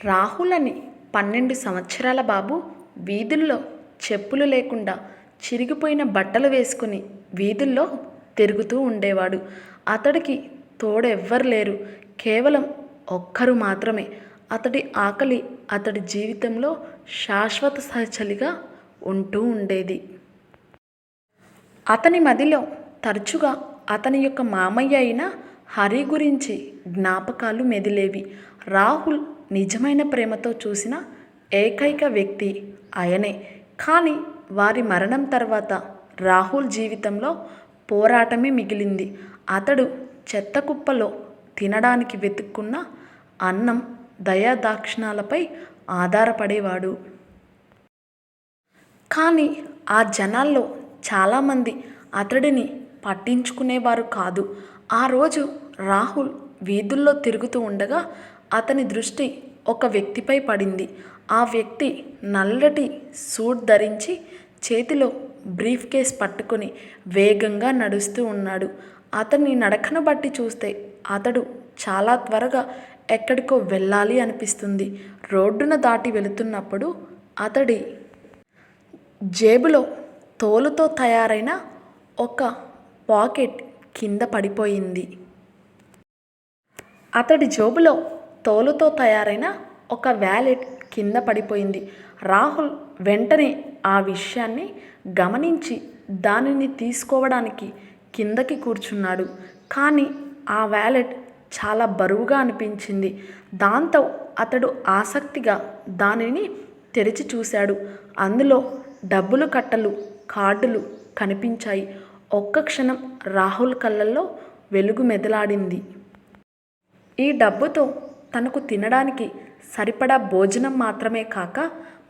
రాహుల్ అని 12 సంవత్సరాల బాబు వీధుల్లో చెప్పులు లేకుండా చిరిగిపోయిన బట్టలు వేసుకుని వీధుల్లో తిరుగుతూ ఉండేవాడు. అతడికి తోడెవ్వరు లేరు. కేవలం ఒక్కరు మాత్రమే. అతడి ఆకలి అతడి జీవితంలో శాశ్వత సహచలిగా ఉంటూ ఉండేది. అతని మదిలో తరచుగా అతని యొక్క మామయ్య అయిన హరి గురించి జ్ఞాపకాలు మెదిలేవి. రాహుల్ నిజమైన ప్రేమతో చూసిన ఏకైక వ్యక్తి ఆయనే. కానీ వారి మరణం తర్వాత రాహుల్ జీవితంలో పోరాటమే మిగిలింది. అతడు చెత్త కుప్పలో తినడానికి వెతుక్కున్న అన్నం, దయాదాక్షిణ్యాలపై ఆధారపడేవాడు. కానీ ఆ జనాల్లో చాలామంది అతడిని పట్టించుకునేవారు కాదు. ఆ రోజు రాహుల్ వీధుల్లో తిరుగుతూ ఉండగా అతని దృష్టి ఒక వ్యక్తిపై పడింది. ఆ వ్యక్తి నల్లటి సూట్ ధరించి చేతిలో బ్రీఫ్ కేస్ పట్టుకుని వేగంగా నడుస్తూ ఉన్నాడు. అతని నడకను బట్టి చూస్తే అతడు చాలా త్వరగా ఎక్కడికో వెళ్ళాలి అనిపిస్తుంది. రోడ్డున దాటి వెళుతున్నప్పుడు అతడి జేబులో తోలుతో తయారైన ఒక పాకెట్ కింద పడిపోయింది. అతడి జేబులో తోలుతో తయారైన ఒక వ్యాలెట్ కింద పడిపోయింది. రాహుల్ వెంటనే ఆ విషయాన్ని గమనించి దానిని తీసుకోవడానికి కిందకి కూర్చున్నాడు. కానీ ఆ వ్యాలెట్ చాలా బరువుగా అనిపించింది. దాంతో అతడు ఆసక్తిగా దానిని తెరిచి చూశాడు. అందులో డబ్బులు కట్టలు, కార్డులు కనిపించాయి. ఒక్క క్షణం రాహుల్ కళ్ళల్లో వెలుగు మెదలాడింది. ఈ డబ్బుతో తనకు తినడానికి సరిపడా భోజనం మాత్రమే కాక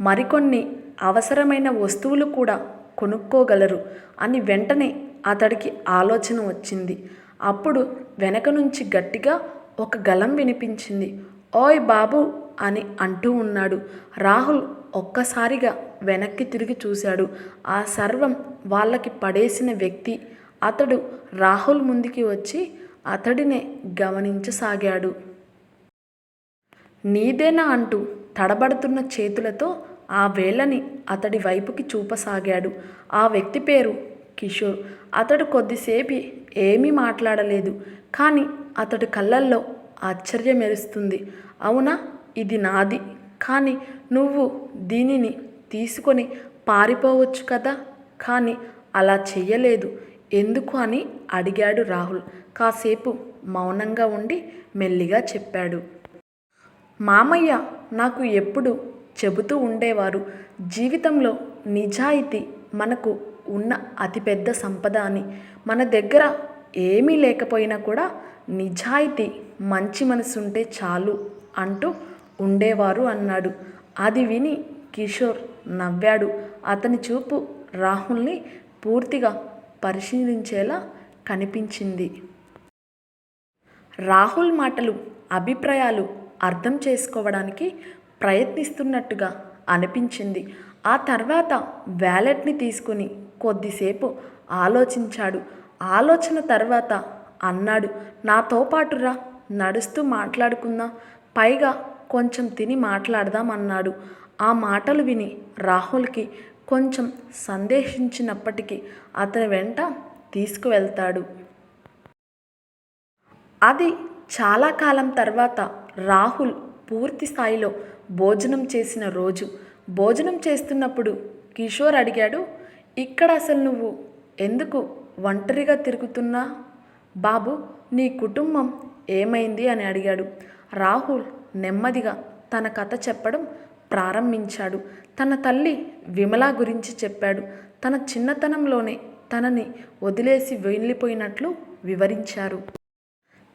మరికొన్ని అవసరమైన వస్తువులు కూడా కొనుక్కోగలరు అని వెంటనే అతడికి ఆలోచన వచ్చింది. అప్పుడు వెనక నుంచి గట్టిగా ఒక గళం వినిపించింది. ఓయ్ బాబు అని అంటూ ఉన్నాడు. రాహుల్ ఒక్కసారిగా వెనక్కి తిరిగి చూశాడు. ఆ సర్వం వాళ్ళకి పడేసిన వ్యక్తి. అతడు రాహుల్ ముందుకి వచ్చి అతడినే గమనించసాగాడు. నీదేనా అంటూ తడబడుతున్న చేతులతో ఆ వేళ్ళని అతడి వైపుకి చూపసాగాడు. ఆ వ్యక్తి పేరు కిషోర్. అతడు కొద్దిసేపు ఏమీ మాట్లాడలేదు. కానీ అతడి కళ్ళల్లో ఆశ్చర్యం మెరుస్తుంది. అవునా, ఇది నాది. కానీ నువ్వు దీనిని తీసుకొని పారిపోవచ్చు కదా. కానీ అలా చెయ్యలేదు ఎందుకు అని అడిగాడు రాహుల్. కాసేపు మౌనంగా ఉండి మెల్లిగా చెప్పాడు. మామయ్య నాకు ఎప్పుడు చెబుతూ ఉండేవారు, జీవితంలో నిజాయితీ మనకు ఉన్న అతిపెద్ద సంపద అని. మన దగ్గర ఏమీ లేకపోయినా కూడా నిజాయితీ, మంచి మనసుంటే చాలు అంటూ ఉండేవారు అన్నాడు. అది విని కిషోర్ నవ్వాడు. అతని చూపు రాహుల్ని పూర్తిగా పరిశీలించేలా కనిపించింది. రాహుల్ మాటలు, అభిప్రాయాలు అర్థం చేసుకోవడానికి ప్రయత్నిస్తున్నట్టుగా అనిపించింది. ఆ తర్వాత వ్యాలెట్ని తీసుకుని కొద్దిసేపు ఆలోచించాడు. ఆలోచన తర్వాత అన్నాడు, నాతో పాటు రా, నడుస్తూ మాట్లాడుకుందాం, పైగా కొంచెం తిని మాట్లాడదాం అన్నాడు. ఆ మాటలు విని రాహుల్కి కొంచెం సందేహించినప్పటికీ అతని వెంట తీసుకువెళ్తాడు. అది చాలా కాలం తర్వాత రాహుల్ పూర్తి స్థాయిలో భోజనం చేసిన రోజు. భోజనం చేస్తున్నప్పుడు కిషోర్ అడిగాడు, ఇక్కడ అసలు నువ్వు ఎందుకు ఒంటరిగా తిరుగుతున్నా బాబు, నీ కుటుంబం ఏమైంది అని అడిగాడు. రాహుల్ నెమ్మదిగా తన కథ చెప్పడం ప్రారంభించాడు. తన తల్లి విమల గురించి చెప్పాడు. తన చిన్నతనంలోనే తనని వదిలేసి వెళ్ళిపోయినట్లు వివరించారు.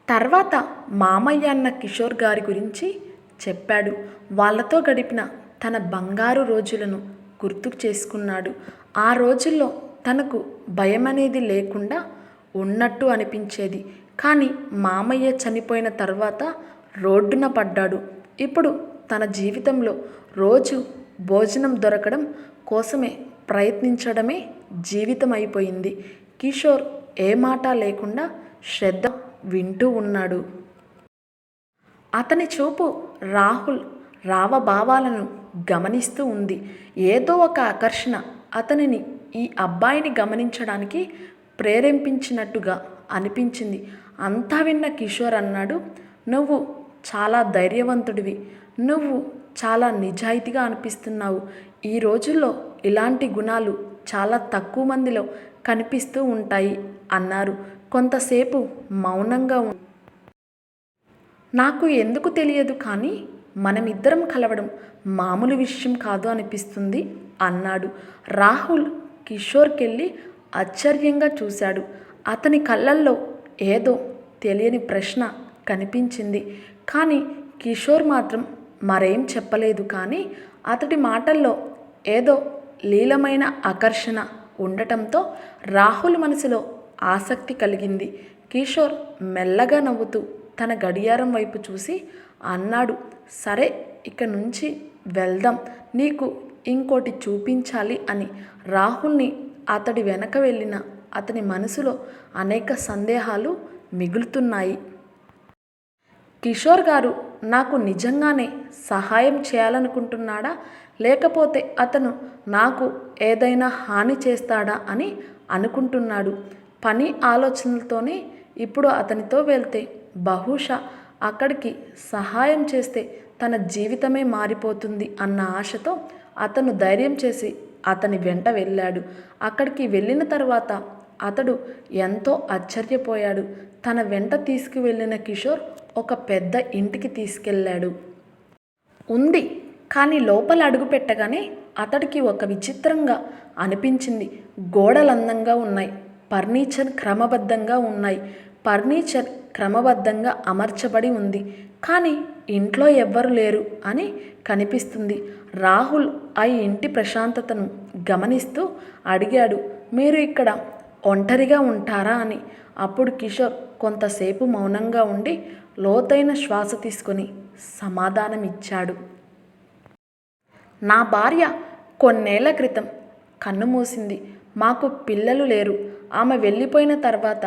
తర్వాత మామయ్య అన్న కిషోర్ గారి గురించి చెప్పాడు. వాళ్ళతో గడిపిన తన బంగారు రోజులను గుర్తుకు చేసుకున్నాడు. ఆ రోజుల్లో తనకు భయం అనేది లేకుండా ఉన్నట్టు అనిపించేది. కానీ మామయ్య చనిపోయిన తర్వాత రోడ్డున పడ్డాడు. ఇప్పుడు తన జీవితంలో రోజు భోజనం దొరకడం కోసమే ప్రయత్నించడమే జీవితం అయిపోయింది. కిషోర్ ఏ మాట లేకుండా శ్రద్ధ వింటూ ఉన్నాడు. అతని చూపు రాహుల్ రావభావాలను గమనిస్తూ ఉంది. ఏదో ఒక ఆకర్షణ అతనిని ఈ అబ్బాయిని గమనించడానికి ప్రేరేపించినట్టుగా అనిపించింది. అంతా విన్న కిషోర్ అన్నాడు, నువ్వు చాలా ధైర్యవంతుడివి, నువ్వు చాలా నిజాయితీగా అనిపిస్తున్నావు. ఈ రోజుల్లో ఇలాంటి గుణాలు చాలా తక్కువ మందిలో కనిపిస్తూ ఉంటాయి అన్నారు. కొంతసేపు మౌనంగా నాకు ఎందుకు తెలియదు కానీ మనమిద్దరం కలవడం మామూలు విషయం కాదు అనిపిస్తుంది అన్నాడు. రాహుల్ కిషోర్కెళ్ళి ఆశ్చర్యంగా చూశాడు. అతని కళ్ళల్లో ఏదో తెలియని ప్రశ్న కనిపించింది. కానీ కిషోర్ మాత్రం మరేం చెప్పలేదు. కానీ అతడి మాటల్లో ఏదో లీలమైన ఆకర్షణ ఉండటంతో రాహుల్ మనసులో ఆసక్తి కలిగింది. కిషోర్ మెల్లగా నవ్వుతూ తన గడియారం వైపు చూసి అన్నాడు, సరే ఇక నుంచి వెళ్దాం, నీకు ఇంకోటి చూపించాలి అని. రాహుల్ని అతడి వెనక వెళ్ళిన అతని మనసులో అనేక సందేహాలు మిగులుతున్నాయి. కిషోర్ గారు నాకు నిజంగానే సహాయం చేయాలనుకుంటున్నాడా, లేకపోతే అతను నాకు ఏదైనా హాని చేస్తాడా అని అనుకుంటున్నాడు. పని ఆలోచనలతోనే ఇప్పుడు అతనితో వెళ్తే బహుశా అక్కడికి సహాయం చేస్తే తన జీవితమే మారిపోతుంది అన్న ఆశతో అతను ధైర్యం చేసి అతని వెంట వెళ్ళాడు. అక్కడికి వెళ్ళిన తర్వాత అతడు ఎంతో ఆశ్చర్యపోయాడు. తన వెంట తీసుకువెళ్ళిన కిషోర్ ఒక పెద్ద ఇంటికి తీసుకెళ్ళాడు. ఉంది కానీ లోపల అడుగు పెట్టగానే అతడికి ఒక విచిత్రంగా అనిపించింది. గోడలు అందంగా ఉన్నాయి, ఫర్నిచర్ క్రమబద్ధంగా ఉన్నాయి, ఫర్నిచర్ క్రమబద్ధంగా అమర్చబడి ఉంది. కానీ ఇంట్లో ఎవ్వరు లేరు అని కనిపిస్తుంది. రాహుల్ ఆ ఇంటి ప్రశాంతతను గమనిస్తూ అడిగాడు, మీరు ఇక్కడ ఒంటరిగా ఉంటారా అని. అప్పుడు కిషోర్ కొంతసేపు మౌనంగా ఉండి లోతైన శ్వాస తీసుకొని సమాధానమిచ్చాడు. నా భార్య కొన్నేళ్ల క్రితం కన్నుమూసింది. మాకు పిల్లలు లేరు. ఆమె వెళ్ళిపోయిన తర్వాత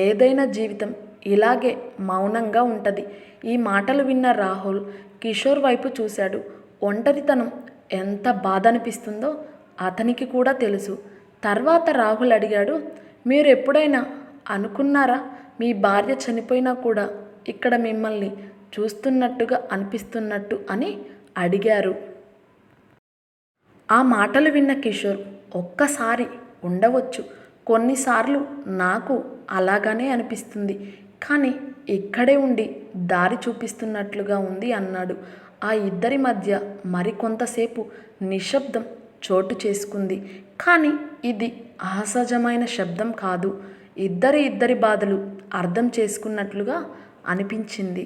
ఏదైనా జీవితం ఇలాగే మౌనంగా ఉంటుంది. ఈ మాటలు విన్న రాహుల్ కిషోర్ వైపు చూశాడు. ఒంటరితనం ఎంత బాధ అనిపిస్తుందో అతనికి కూడా తెలుసు. తర్వాత రాహుల్ అడిగాడు, మీరు ఎప్పుడైనా అనుకున్నారా మీ భార్య చనిపోయినా కూడా ఇక్కడ మిమ్మల్ని చూస్తున్నట్టుగా అనిపిస్తున్నట్టు అని అడిగారు. ఆ మాటలు విన్న కిషోర్ ఒక్కసారి ఉండవచ్చు, కొన్నిసార్లు నాకు అలాగనే అనిపిస్తుంది, కానీ ఇక్కడే ఉండి దారి చూపిస్తున్నట్లుగా ఉంది అన్నాడు. ఆ ఇద్దరి మధ్య మరికొంతసేపు నిశ్శబ్దం చోటు చేసుకుంది. కానీ ఇది అసహజమైన శబ్దం కాదు. ఇద్దరి బాధలు అర్థం చేసుకున్నట్లుగా అనిపించింది.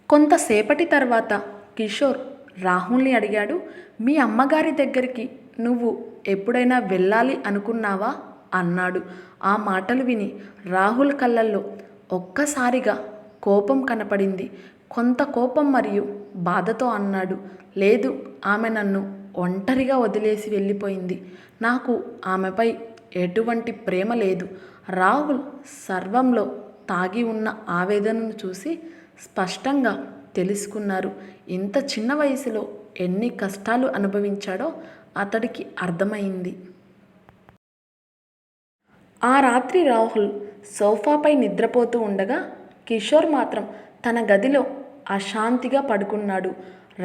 కొంతసేపటి తర్వాత కిషోర్ రాహుల్ని అడిగాడు, మీ అమ్మగారి దగ్గరికి నువ్వు ఎప్పుడైనా వెళ్ళాలి అనుకున్నావా అన్నాడు. ఆ మాటలు విని రాహుల్ కళ్ళల్లో ఒక్కసారిగా కోపం కనపడింది. కొంత కోపం మరియు బాధతో అన్నాడు, లేదు, ఆమె నన్ను ఒంటరిగా వదిలేసి వెళ్ళిపోయింది. నాకు ఆమెపై ఎటువంటి ప్రేమ లేదు. రాహుల్ సర్వంలో తాగి ఉన్న ఆవేదనను చూసి స్పష్టంగా తెలుసుకున్నారు. ఇంత చిన్న వయసులో ఎన్ని కష్టాలు అనుభవించాడో అతడికి అర్థమైంది. ఆ రాత్రి రాహుల్ సోఫాపై నిద్రపోతూ ఉండగా కిషోర్ మాత్రం తన గదిలో అశాంతిగా పడుకున్నాడు.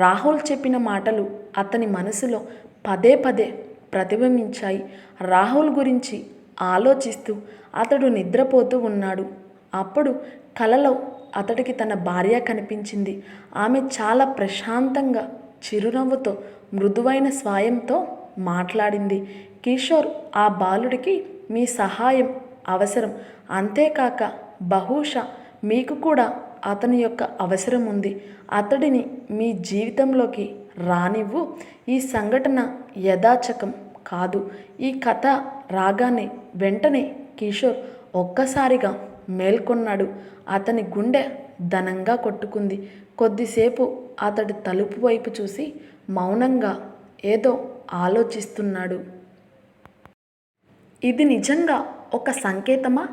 రాహుల్ చెప్పిన మాటలు అతని మనసులో పదే పదే ప్రతిబింబించాయి. రాహుల్ గురించి ఆలోచిస్తూ అతడు నిద్రపోతూ ఉన్నాడు. అప్పుడు కలలో అతడికి తన భార్య కనిపించింది. ఆమె చాలా ప్రశాంతంగా చిరునవ్వుతో మృదువైన స్వరంతో మాట్లాడింది. కిషోర్, ఆ బాలుడికి మీ సహాయం అవసరం, అంతేకాక బహుశా మీకు కూడా అతని యొక్క అవసరం ఉంది. అతడిని మీ జీవితంలోకి రానివ్వు. ఈ సంఘటన యథాచకం కాదు. ఈ కథ రాగానే వెంటనే కిషోర్ ఒక్కసారిగా మేల్కొన్నాడు. అతని గుండె ఘనంగా కొట్టుకుంది. కొద్దిసేపు అతడి తలుపు వైపు చూసి మౌనంగా ఏదో ఆలోచిస్తున్నాడు. ఇది నిజంగా ఒక సంకేతమా?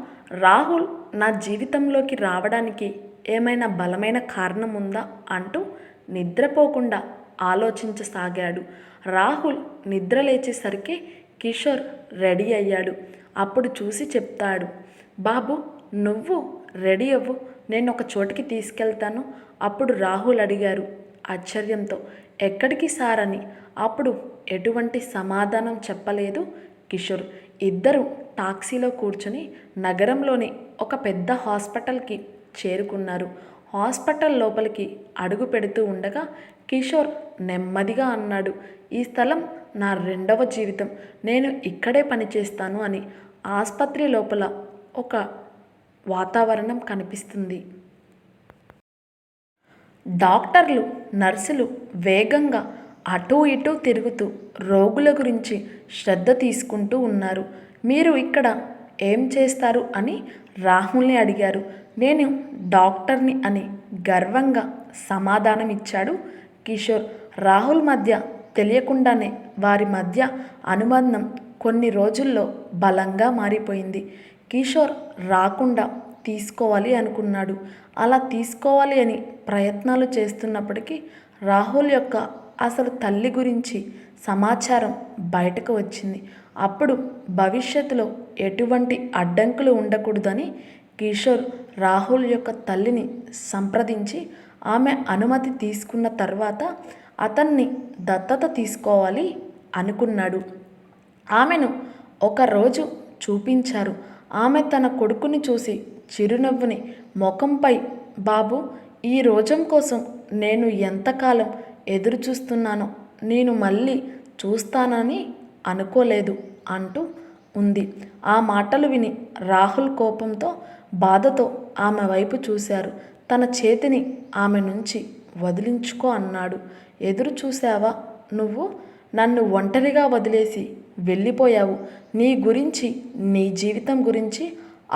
రాహుల్ నా జీవితంలోకి రావడానికి ఏమైనా బలమైన కారణం ఉందా అంటూ నిద్రపోకుండా ఆలోచించసాగాడు. రాహుల్ నిద్ర లేచేసరికి కిషోర్ రెడీ అయ్యాడు. అప్పుడు చూసి చెప్తాడు, బాబు నువ్వు రెడీ అవ్వు, నేను ఒక చోటికి తీసుకెళ్తాను. అప్పుడు రాహుల్ అడిగారు ఆశ్చర్యంతో, ఎక్కడికి సార్ అని. అప్పుడు ఎటువంటి సమాధానం చెప్పలేదు కిషోర్. ఇద్దరు టాక్సీలో కూర్చుని నగరంలోని ఒక పెద్ద హాస్పిటల్కి చేరుకున్నారు. హాస్పిటల్ లోపలికి అడుగు పెడుతూ ఉండగా కిషోర్ నెమ్మదిగా అన్నాడు, ఈ స్థలం నా రెండవ జీవితం, నేను ఇక్కడే పనిచేస్తాను అని. ఆసుపత్రి లోపల ఒక వాతావరణం కనిపిస్తుంది. డాక్టర్లు నర్సులు వేగంగా అటూ ఇటూ తిరుగుతూ రోగుల గురించి శ్రద్ధ తీసుకుంటూ ఉన్నారు. మీరు ఇక్కడ ఏం చేస్తారు అని రాహుల్ని అడిగారు. నేను డాక్టర్ని అని గర్వంగా సమాధానం ఇచ్చాడు కిషోర్. రాహుల్ మధ్య తెలియకుండానే వారి మధ్య అనుబంధం కొన్ని రోజుల్లో బలంగా మారిపోయింది. కిషోర్ రాకుండా తీసుకోవాలి అనుకున్నాడు. అలా తీసుకోవాలి అని ప్రయత్నాలు చేస్తున్నప్పటికీ రాహుల్ యొక్క అసలు తల్లి గురించి సమాచారం బయటకు వచ్చింది. అప్పుడు భవిష్యత్తులో ఎటువంటి అడ్డంకులు ఉండకూడదని కిషోర్ రాహుల్ యొక్క తల్లిని సంప్రదించి ఆమె అనుమతి తీసుకున్న తర్వాత అతన్ని దత్తత తీసుకోవాలి అనుకున్నాడు. ఆమెను ఒకరోజు చూపించారు. ఆమె తన కొడుకుని చూసి చిరునవ్వుని ముఖంపై, బాబు ఈ రోజం కోసం నేను ఎంతకాలం ఎదురు చూస్తున్నానో, నేను మళ్ళీ చూస్తానని అనుకోలేదు అంటూ ఉంది. ఆ మాటలు విని రాహుల్ కోపంతో బాధతో ఆమె వైపు చూశారు. తన చేతిని ఆమె నుంచి వదిలించుకో అన్నాడు. ఎదురు చూసావా నువ్వు? నన్ను ఒంటరిగా వదిలేసి వెళ్ళిపోయావు. నీ గురించి, నీ జీవితం గురించి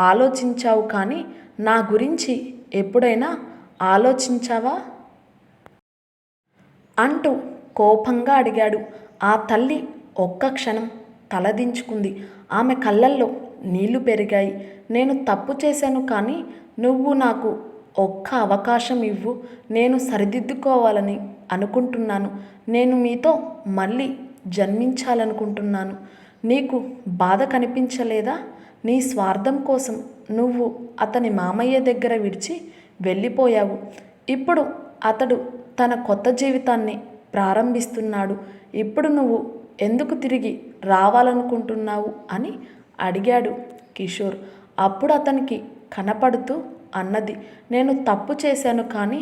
ఆలోచించావు, కానీ నా గురించి ఎప్పుడైనా ఆలోచించావా అంటూ కోపంగా అడిగాడు. ఆ తల్లి ఒక్క క్షణం తలదించుకుంది. ఆమె కళ్ళల్లో నీళ్లు పెరిగాయి. నేను తప్పు చేశాను, కానీ నువ్వు నాకు ఒక్క అవకాశం ఇవ్వు. నేను సరిదిద్దుకోవాలని అనుకుంటున్నాను. నేను మీతో మళ్ళీ జన్మించాలనుకుంటున్నాను. నీకు బాధ కనిపించలేదా? నీ స్వార్థం కోసం నువ్వు అతని మామయ్య దగ్గర విడిచి వెళ్ళిపోయావు. ఇప్పుడు అతడు తన కొత్త జీవితాన్ని ప్రారంభిస్తున్నాడు. ఇప్పుడు నువ్వు ఎందుకు తిరిగి రావాలనుకుంటున్నావు అని అడిగాడు కిషోర్. అప్పుడు అతనికి కనపడుతూ అన్నది, నేను తప్పు చేశాను, కానీ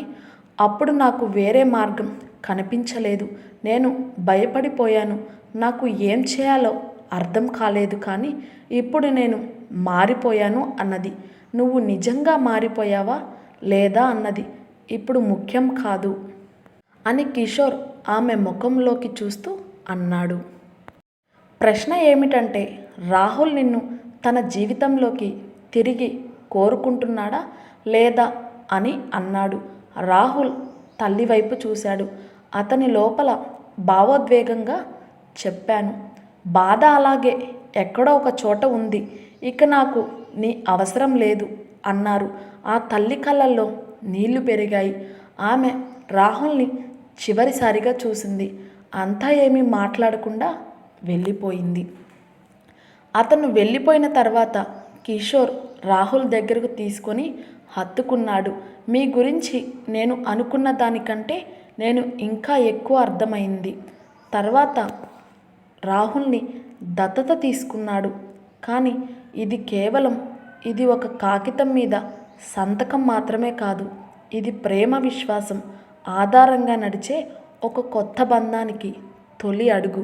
అప్పుడు నాకు వేరే మార్గం కనిపించలేదు. నేను భయపడిపోయాను. నాకు ఏం చేయాలో అర్థం కాలేదు, కానీ ఇప్పుడు నేను మారిపోయాను అన్నది. నువ్వు నిజంగా మారిపోయావా లేదా అన్నది ఇప్పుడు ముఖ్యం కాదు అని కిషోర్ ఆమె ముఖంలోకి చూస్తూ అన్నాడు. ప్రశ్న ఏమిటంటే, రాహుల్ నిన్ను తన జీవితంలోకి తిరిగి కోరుకుంటున్నాడా లేదా అని అన్నాడు. రాహుల్ తల్లి వైపు చూశాడు. అతని లోపల భావోద్వేగంగా చెప్పాను, బాధ అలాగే ఎక్కడో ఒక చోట ఉంది. ఇక నాకు నీ అవసరం లేదు అన్నారు. ఆ తల్లి కళ్ళల్లో నీళ్లు పెరిగాయి. ఆమె రాహుల్ని చివరిసారిగా చూసింది. అంతా ఏమీ మాట్లాడకుండా వెళ్ళిపోయింది. అతను వెళ్ళిపోయిన తర్వాత కిషోర్ రాహుల్ దగ్గరకు తీసుకొని హత్తుకున్నాడు. మీ గురించి నేను అనుకున్న దానికంటే నేను ఇంకా ఎక్కువ అర్థమైంది. తర్వాత రాహుల్ని దత్తత తీసుకున్నాడు. కానీ ఇది ఒక కాగితం మీద సంతకం మాత్రమే కాదు. ఇది ప్రేమ, విశ్వాసం ఆధారంగా నడిచే ఒక కొత్త బంధానికి తొలి అడుగు.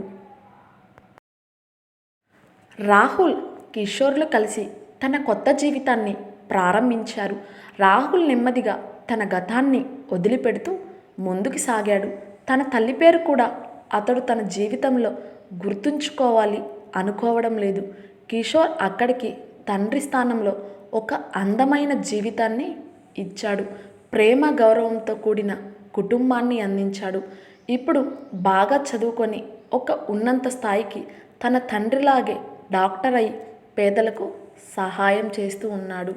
రాహుల్, కిషోర్లు కలిసి తన కొత్త జీవితాన్ని ప్రారంభించారు. రాహుల్ నెమ్మదిగా తన గతాన్ని వదిలిపెడుతూ ముందుకు సాగాడు. తన తల్లి పేరు కూడా అతడు తన జీవితంలో గుర్తుంచుకోవాలి అనుకోవడం లేదు. కిషోర్ అక్కడికి తండ్రి స్థానంలో ఒక అందమైన జీవితాన్ని ఇచ్చాడు. ప్రేమ, గౌరవంతో కూడిన కుటుంబాన్ని అందించాడు. ఇప్పుడు బాగా చదువుకొని ఒక ఉన్నత స్థాయికి తన తండ్రిలాగే డాక్టర్ అయి పేదలకు సహాయం చేస్తూ ఉన్నాడు.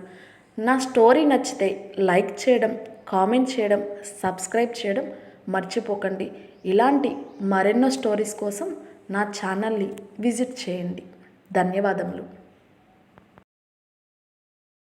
నా స్టోరీ నచ్చితే లైక్ చేయడం, కామెంట్ చేయడం, సబ్స్క్రైబ్ చేయడం మర్చిపోకండి. ఇలాంటి మరెన్నో స్టోరీస్ కోసం నా ఛానల్ని విజిట్ చేయండి. ధన్యవాదములు.